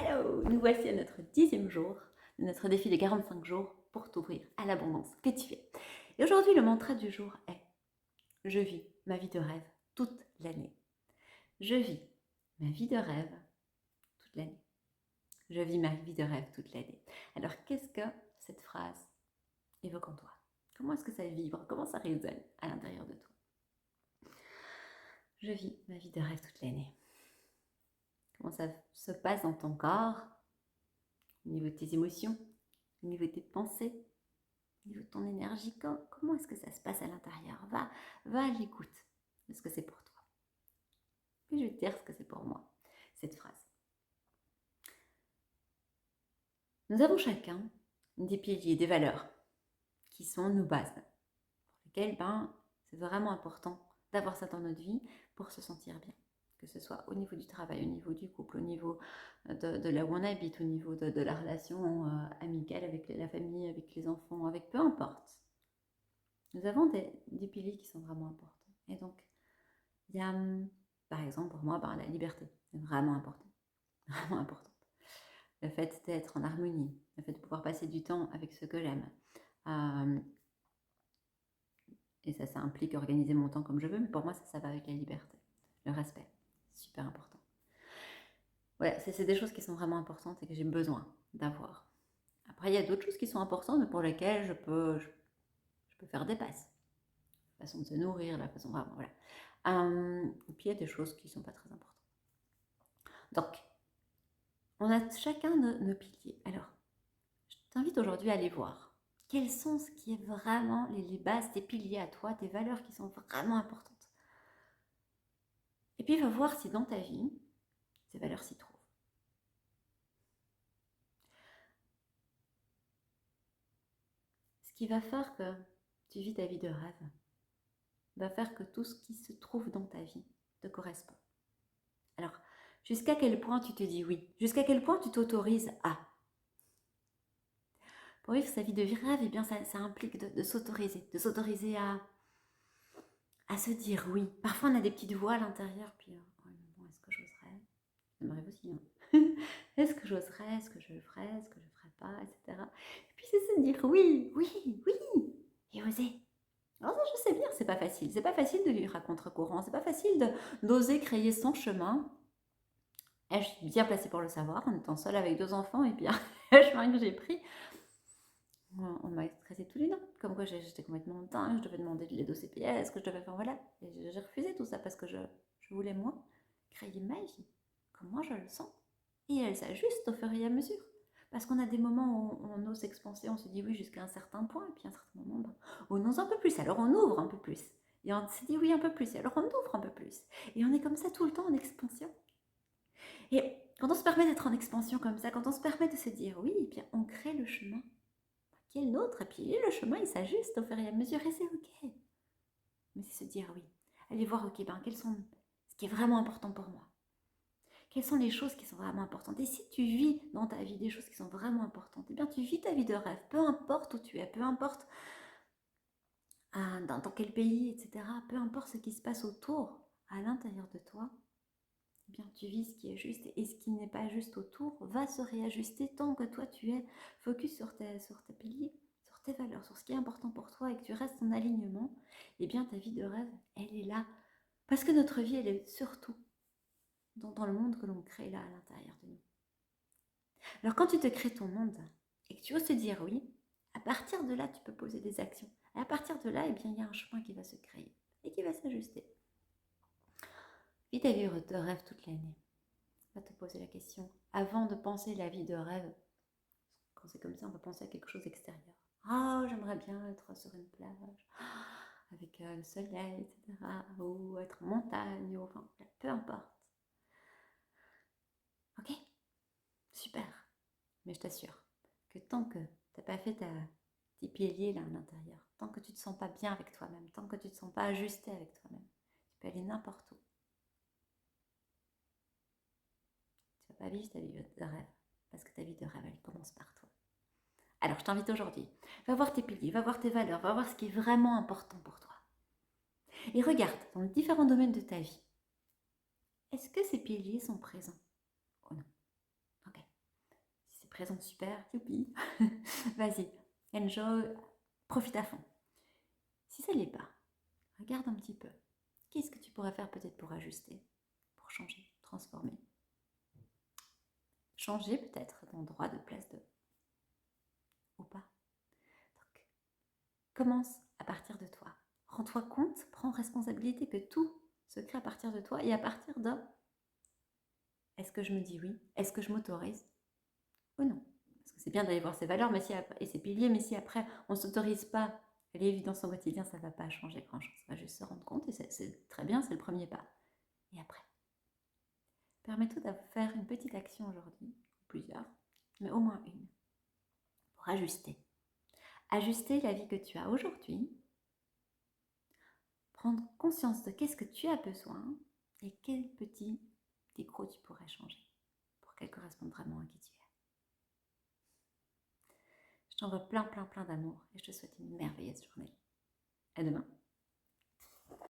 Hello, nous voici à notre 10e jour de notre défi de 45 jours pour t'ouvrir à l'abondance que tu es. Et aujourd'hui, le mantra du jour est « Je vis ma vie de rêve toute l'année ». Je vis ma vie de rêve toute l'année. Je vis ma vie de rêve toute l'année. Alors, qu'est-ce que cette phrase évoque en toi? Comment est-ce que ça vibre? Comment ça résonne à l'intérieur de toi? Je vis ma vie de rêve toute l'année. Comment ça se passe dans ton corps, au niveau de tes émotions, au niveau de tes pensées, au niveau de ton énergie? Comment est-ce que ça se passe à l'intérieur? Va à l'écoute de ce que c'est pour toi. Puis je vais te dire ce que c'est pour moi, cette phrase. Nous avons chacun des piliers, des valeurs qui sont nos bases, pour lesquelles c'est vraiment important d'avoir ça dans notre vie pour se sentir bien. Que ce soit au niveau du travail, au niveau du couple, au niveau de là où on habite, au niveau de la relation amicale avec la famille, avec les enfants, avec peu importe. Nous avons des piliers qui sont vraiment importants. Et donc, il y a, par exemple, pour moi, la liberté. C'est vraiment important. Vraiment important. Le fait d'être en harmonie, le fait de pouvoir passer du temps avec ceux que j'aime. Et ça implique organiser mon temps comme je veux, mais pour moi, ça va avec la liberté. Le respect, super important. Voilà, c'est des choses qui sont vraiment importantes et que j'ai besoin d'avoir. Après, il y a d'autres choses qui sont importantes, mais pour lesquelles je peux faire des passes. La façon de se nourrir, la façon... Vraiment, voilà. Et puis, il y a des choses qui ne sont pas très importantes. Donc, on a chacun nos piliers. Alors, je t'invite aujourd'hui à aller voir. Quels sont ce qui est vraiment les bases, tes piliers à toi, tes valeurs qui sont vraiment importantes. Et puis, va voir si dans ta vie, ces valeurs s'y trouvent. Ce qui va faire que tu vis ta vie de rêve, va faire que tout ce qui se trouve dans ta vie te correspond. Alors, jusqu'à quel point tu te dis oui? Jusqu'à quel point tu t'autorises à? Pour vivre sa vie de rêve, eh bien, ça implique de s'autoriser à se dire oui. Parfois, on a des petites voix à l'intérieur, puis oh, bon, est-ce que j'oserais? Ça m'arrive aussi. Hein. Est-ce que j'oserais? Est-ce que je le ferais? Est-ce que je ne le ferais pas? Etc. Et puis, c'est se dire oui, oui, oui, et oser. Alors ça, je sais bien, c'est pas facile. C'est pas facile de vivre à contre-courant. C'est pas facile d'oser créer son chemin. Et je suis bien placée pour le savoir, en étant seule avec 2 enfants, et bien, le chemin que j'ai pris, on m'a stressé tous les deux. Comme quoi, j'étais complètement dingue, je devais demander de l'aide au CPS, que je devais faire, voilà. Et j'ai refusé tout ça parce que je voulais, moi, créer ma vie, comme moi je le sens. Et elle s'ajuste au fur et à mesure. Parce qu'on a des moments où on ose s'expanser, on se dit oui jusqu'à un certain point, et puis à un certain moment, on ose un peu plus, alors on ouvre un peu plus. Et on se dit oui un peu plus, et alors on ouvre un peu plus. Et on est comme ça tout le temps en expansion. Et quand on se permet d'être en expansion comme ça, quand on se permet de se dire oui, et bien on crée le chemin qui est le nôtre, et puis le chemin il s'ajuste au fur et à mesure, et c'est ok. Mais c'est se dire oui, aller voir ok, quels sont ce qui est vraiment important pour moi. Quelles sont les choses qui sont vraiment importantes? Et si tu vis dans ta vie des choses qui sont vraiment importantes, eh bien tu vis ta vie de rêve, peu importe où tu es, peu importe dans quel pays, etc. Peu importe ce qui se passe autour, à l'intérieur de toi, eh bien tu vis ce qui est juste, et ce qui n'est pas juste autour va se réajuster tant que toi tu es focus sur tes piliers, sur tes valeurs, sur ce qui est important pour toi, et que tu restes en alignement. Eh bien ta vie de rêve, elle est là. Parce que notre vie, elle est surtout dans le monde que l'on crée là à l'intérieur de nous. Alors quand tu te crées ton monde et que tu oses te dire oui, à partir de là, tu peux poser des actions. Et à partir de là, eh bien, il y a un chemin qui va se créer et qui va s'ajuster. Vis ta vie de rêve toute l'année. Va te poser la question. Avant de penser la vie de rêve, quand c'est comme ça, on va penser à quelque chose d'extérieur. Ah, oh, j'aimerais bien être sur une plage, avec le soleil, etc. Ou être en montagne, ou enfin, peu importe. Ok? Super. Mais je t'assure que tant que tu n'as pas fait tes piliers là à l'intérieur, tant que tu ne te sens pas bien avec toi-même, tant que tu ne te sens pas ajusté avec toi-même, tu peux aller n'importe où. Tu ne vas pas vivre ta vie de rêve, parce que ta vie de rêve, elle commence par toi. Alors, je t'invite aujourd'hui, va voir tes piliers, va voir tes valeurs, va voir ce qui est vraiment important pour toi. Et regarde, dans les différents domaines de ta vie, est-ce que ces piliers sont présents ou non? Ok. présente super, youpi. Vas-y, enjoy, profite à fond. Si ça ne l'est pas, regarde un petit peu. Qu'est-ce que tu pourrais faire peut-être pour ajuster, pour changer, transformer? Changer peut-être d'endroit, de place de... ou pas. Donc, commence à partir de toi. Rends-toi compte, prends responsabilité que tout se crée à partir de toi et à partir de est-ce que je me dis oui? Est-ce que je m'autorise? Ou non? Parce que c'est bien d'aller voir ses valeurs et ses piliers, mais si après on ne s'autorise pas à les vivre dans son quotidien, ça ne va pas changer grand-chose. Ça va juste se rendre compte et c'est très bien, c'est le premier pas. Et après, permets-toi de faire une petite action aujourd'hui, plusieurs, mais au moins une, pour ajuster. Ajuster la vie que tu as aujourd'hui, prendre conscience de qu'est-ce que tu as besoin et quel petit décro tu pourrais changer pour qu'elle corresponde vraiment à qui tu es. Je t'envoie plein d'amour et je te souhaite une merveilleuse journée. À demain.